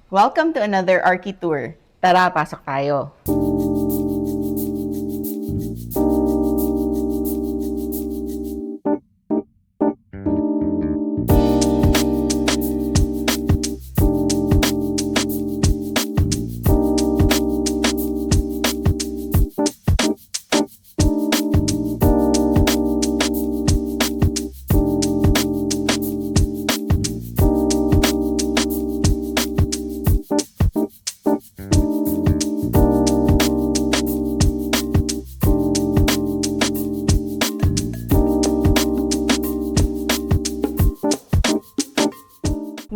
Welcome to another Archi Tour. Tara, pasok tayo.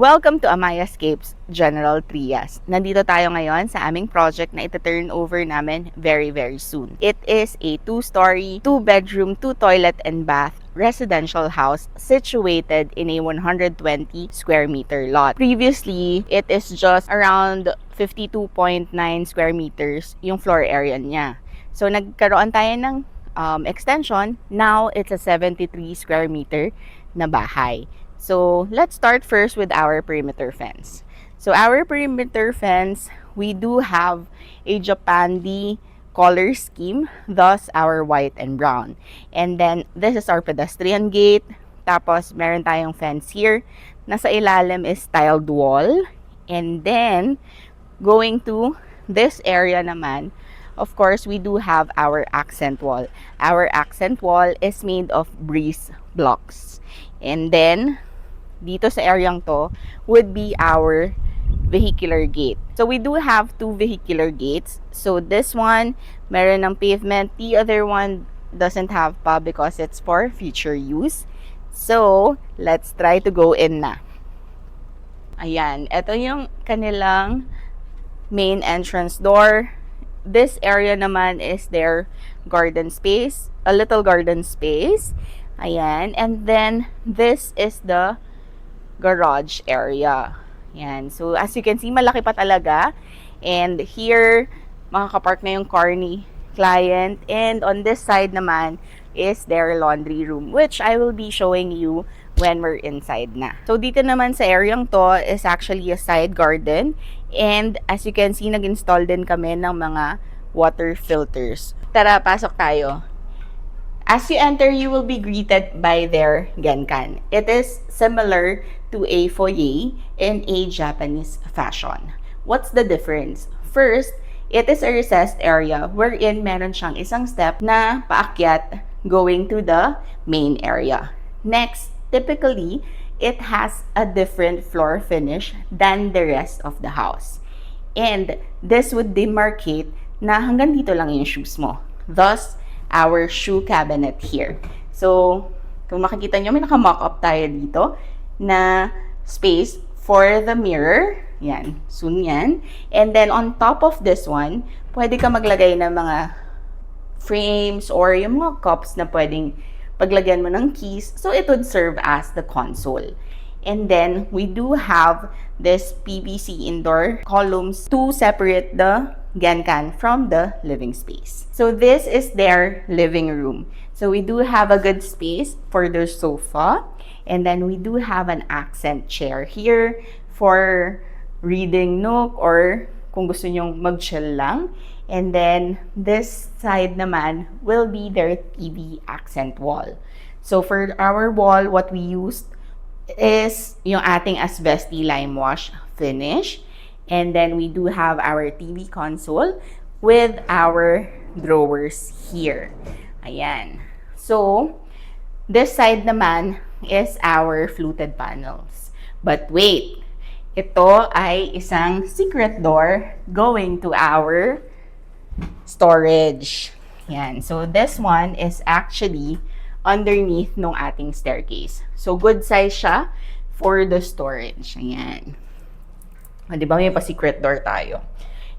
Welcome to Amayascapes General Trias. Nandito tayo ngayon sa aming project na ita-turn over namin very soon. It is a 2-story, 2-bedroom, 2-toilet and bath residential house situated in a 120 square meter lot. Previously, it is just around 52.9 square meters yung floor area niya. So nagkaroon tayo ng extension. Now it's a 73 square meter na bahay. So, let's start first with our perimeter fence. So, our perimeter fence, we do have a Japandi color scheme, thus our white and brown. And then, this is our pedestrian gate. Tapos, meron tayong fence here. Nasa ilalim is tiled wall. And then, going to this area naman, of course, we do have our accent wall. Our accent wall is made of breeze blocks. And then, dito sa areang to would be our vehicular gate. So we do have 2 vehicular gates. So this one, meron ng pavement. The other one doesn't have pa because it's for future use. So, let's try to go in na. Ayan, ito yung kanilang main entrance door. This area naman is their garden space, a little garden space. Ayan, and then this is the garage area. Yan. So, as you can see, malaki pa talaga. And here, makakapark na yung car ni client. And on this side naman is their laundry room, which I will be showing you when we're inside na. So, dito naman sa areang to is actually a side garden. And as you can see, nag-install din kami ng mga water filters. Tara, pasok tayo. As you enter, you will be greeted by their genkan. It is similar to a foyer in a Japanese fashion. What's the difference? First, it is a recessed area wherein meron siyang isang step na paakyat going to the main area. Next, typically, it has a different floor finish than the rest of the house. And this would demarcate na hanggang dito lang yung shoes mo. Thus, our shoe cabinet here. So, kung makikita nyo, may naka-mock-up tayo dito na space for the mirror. Yan, soon yan. And then, on top of this one, pwede ka maglagay ng mga frames or yung mga cups na pwedeng paglagyan mo ng keys. So, it would serve as the console. And then, we do have this PVC indoor columns to separate the genkan from the living space. So this is their living room. So we do have a good space for the sofa. And then we do have an accent chair here for reading nook or kung gusto nyong mag-chill lang. And then this side naman will be their TV accent wall. So for our wall, what we used is yung ating asbestos lime wash finish. And then we do have our TV console with our drawers here. Ayan. So, this side naman is our fluted panels. But wait, ito ay isang secret door going to our storage. Ayan. So, this one is actually underneath nung ating staircase. So, good size siya for the storage. Ayan. Di ba may pa-secret door tayo?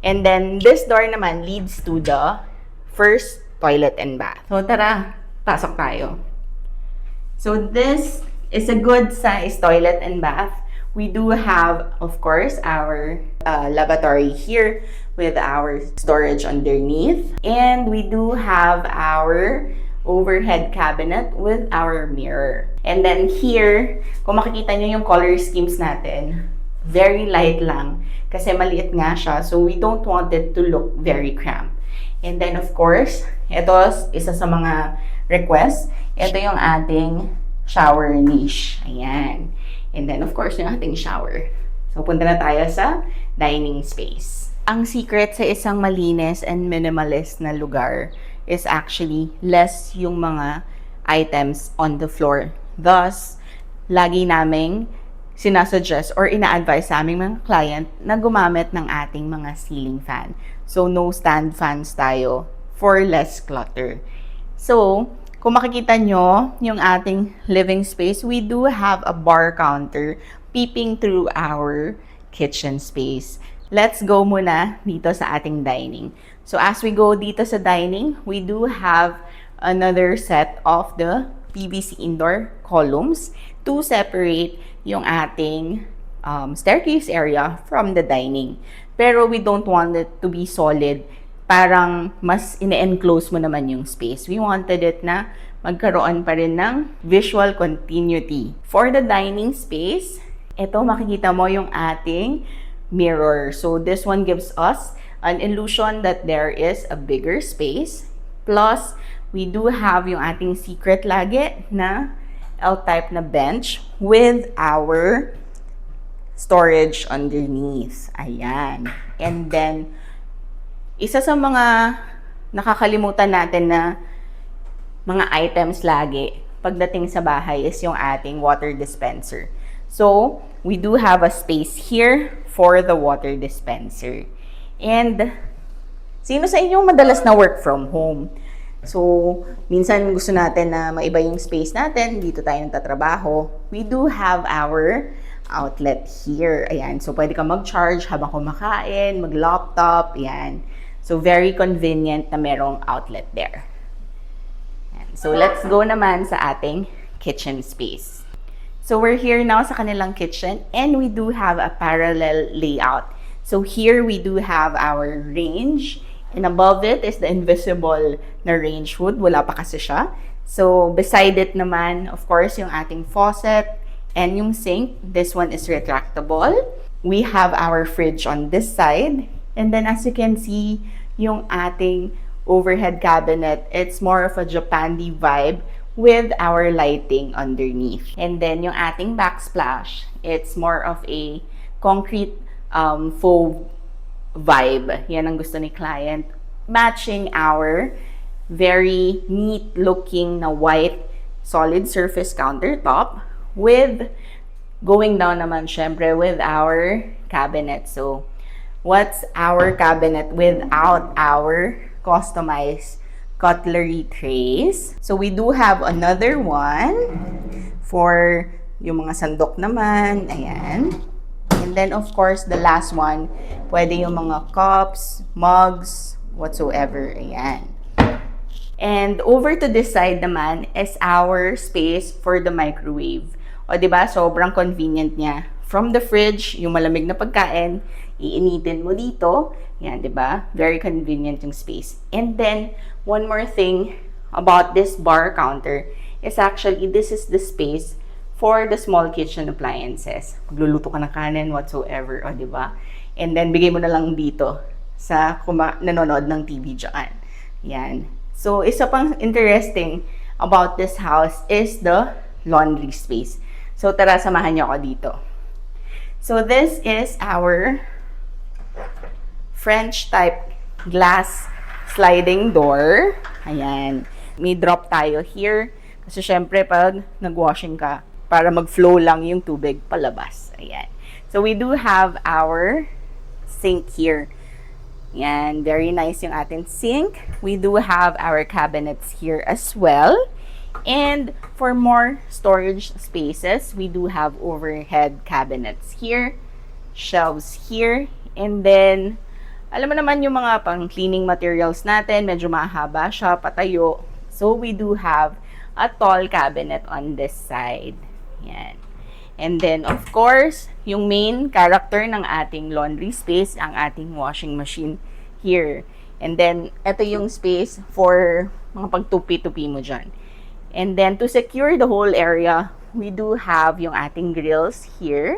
And then, this door naman leads to the first toilet and bath. So, tara, pasok tayo. So, this is a good size toilet and bath. We do have, of course, our lavatory here with our storage underneath. And we do have our overhead cabinet with our mirror. And then here, kung makikita nyo yung color schemes natin, Very light lang kasi maliit nga siya. So, we don't want it to look very cramped. And then, of course, ito isa sa mga requests. Ito yung ating shower niche. Ayan. And then, of course, yung ating shower. So, punta na tayo sa dining space. Ang secret sa isang malinis and minimalist na lugar is actually less yung mga items on the floor. Thus, lagi naming sinasuggest or ina-advise sa aming mga client na gumamit ng ating mga ceiling fan. So, no stand fans tayo for less clutter. So, kung makikita nyo yung ating living space, we do have a bar counter peeping through our kitchen space. Let's go muna dito sa ating dining. So, as we go dito sa dining, we do have another set of the PVC indoor columns to separate yung ating staircase area from the dining. Pero we don't want it to be solid. Parang mas ine-enclose mo naman yung space. We wanted it na magkaroon pa rin ng visual continuity. For the dining space, ito makikita mo yung ating mirror. So this one gives us an illusion that there is a bigger space. Plus, we do have yung ating secret lagi na L-type na bench with our storage underneath. Ayan. And then, isa sa mga nakakalimutan natin na mga items lagi pagdating sa bahay is yung ating water dispenser. So, we do have a space here for the water dispenser. And, sino sa inyo madalas na work from home? So, minsan gusto natin na maiba yung space natin, dito tayo nagtatrabaho. We do have our outlet here. Ayan. So, pwede ka mag-charge habang kumakain, mag-laptop. Ayan. So, very convenient na merong outlet there. Ayan. So, let's go naman sa ating kitchen space. So, we're here now sa kanilang kitchen and we do have a parallel layout. So, here we do have our range. And above it is the invisible na range hood. Wala pa kasi siya. So, beside it naman, of course, yung ating faucet and yung sink. This one is retractable. We have our fridge on this side. And then, as you can see, yung ating overhead cabinet, it's more of a Japandi vibe with our lighting underneath. And then, yung ating backsplash, it's more of a concrete faux vibe. Yan ang gusto ni client. Matching our very neat looking na white solid surface countertop with going down naman syempre with our cabinet. So, what's our cabinet without our customized cutlery trays? So, we do have another one for yung mga sandok naman. Ayan. And then, of course, the last one, pwede yung mga cups, mugs, whatsoever. Ayan. And over to this side naman is our space for the microwave. O, diba? Sobrang convenient niya. From the fridge, yung malamig na pagkain, iinitin mo dito. Yan, diba? Very convenient yung space. And then, one more thing about this bar counter is actually, this is the space for the small kitchen appliances. Magluluto ka ng kanin, whatsoever, o diba? And then, bigay mo na lang dito sa nanonood ng TV dyan. Yan. So, isa pang interesting about this house is the laundry space. So, tara, samahan niyo ako dito. So, this is our French type glass sliding door. Ayan. May drop tayo here. Kasi syempre, pag nag-washing ka, para mag-flow lang yung tubig palabas. Ayan. So, we do have our sink here. Ayan. Very nice yung ating sink. We do have our cabinets here as well. And for more storage spaces, we do have overhead cabinets here, shelves here, and then, alam mo naman yung mga pang-cleaning materials natin, medyo mahaba siya, patayo. So, we do have a tall cabinet on this side. Yan. And then, of course, yung main character ng ating laundry space, ang ating washing machine here. And then, ito yung space for mga pagtupi-tupi mo dyan. And then, to secure the whole area, we do have yung ating grills here.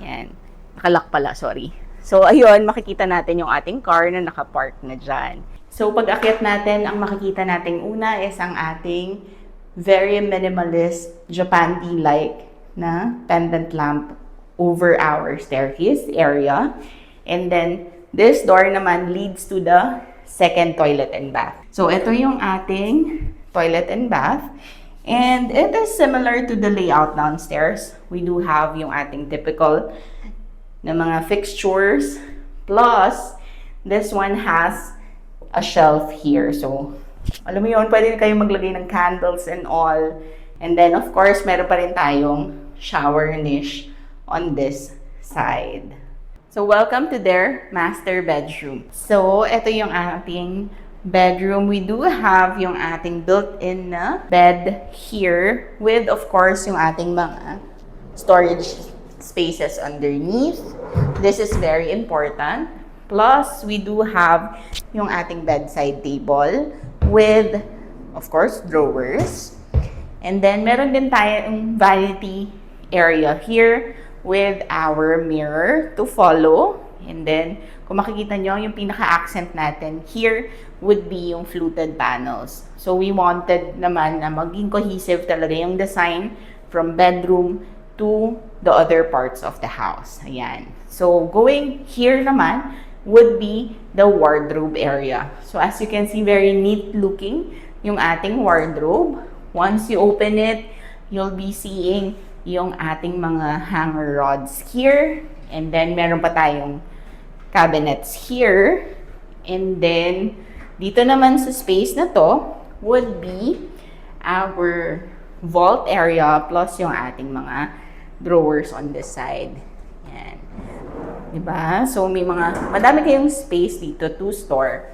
Yan. Nakalak pala, sorry. So, ayun, makikita natin yung ating car na nakapark na dyan. So, pag akyat natin, ang makikita nating una is ang ating very minimalist Japan tea-like na pendant lamp over our staircase area. And then, this door naman leads to the second toilet and bath. So, ito yung ating toilet and bath. And it is similar to the layout downstairs. We do have yung ating typical na mga fixtures. Plus, this one has a shelf here. So, alam mo yun, pwede kayong maglagay ng candles and all. And then, of course, meron pa rin tayong shower niche on this side. So, welcome to their master bedroom. So, ito yung ating bedroom. We do have yung ating built-in na bed here with, of course, yung ating mga storage spaces underneath. This is very important. Plus, we do have yung ating bedside table with, of course, drawers. And then, meron din tayong vanity area here with our mirror to follow. And then, kung makikita nyo, yung pinaka-accent natin here would be yung fluted panels. So, we wanted naman na maging cohesive talaga yung design from bedroom to the other parts of the house. Ayan. So, going here naman would be the wardrobe area. So, as you can see, very neat looking yung ating wardrobe. Once you open it, you'll be seeing yung ating mga hanger rods here. And then, meron pa tayong cabinets here. And then, dito naman sa space na to would be our vault area plus yung ating mga drawers on this side. Yan. Diba? So, madami kayong space dito to store.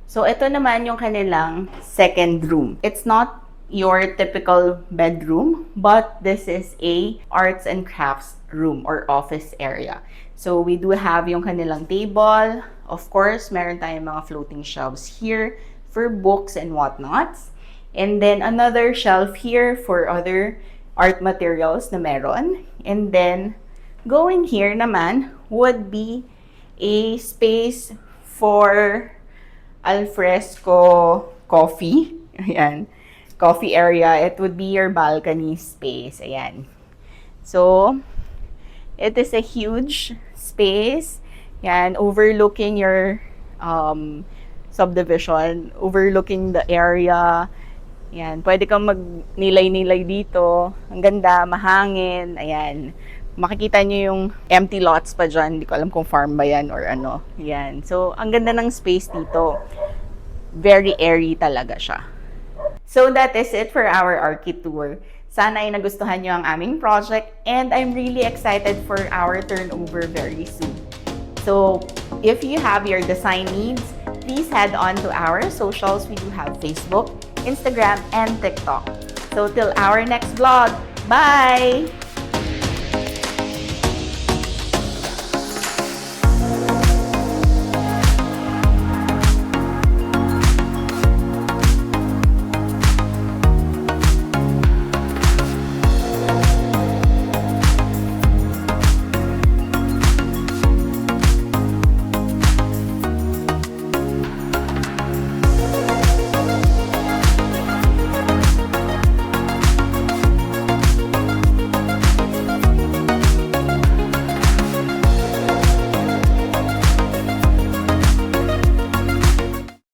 So, ito naman yung kanilang second room. It's not your typical bedroom, but this is a arts and crafts room or office area. So, we do have yung kanilang table. Of course, meron tayong mga floating shelves here for books and whatnots. And then, another shelf here for other art materials na meron. And then, going here naman would be a space for alfresco coffee. Ayan. Coffee area. It would be your balcony space. Ayan. So, it is a huge space. Ayan. Overlooking your subdivision. Overlooking the area. Ayan, pwede kang magnilay-nilay dito. Ang ganda, mahangin. Ayan. Makikita nyo yung empty lots pa dyan. Hindi ko alam kung farm ba yan or ano. Ayan. So, ang ganda ng space dito. Very airy talaga siya. So, that is it for our Archi tour. Sana ay nagustuhan nyo ang aming project and I'm really excited for our turnover very soon. So, if you have your design needs, please head on to our socials. We do have Facebook, Instagram, and TikTok. So till our next vlog, bye!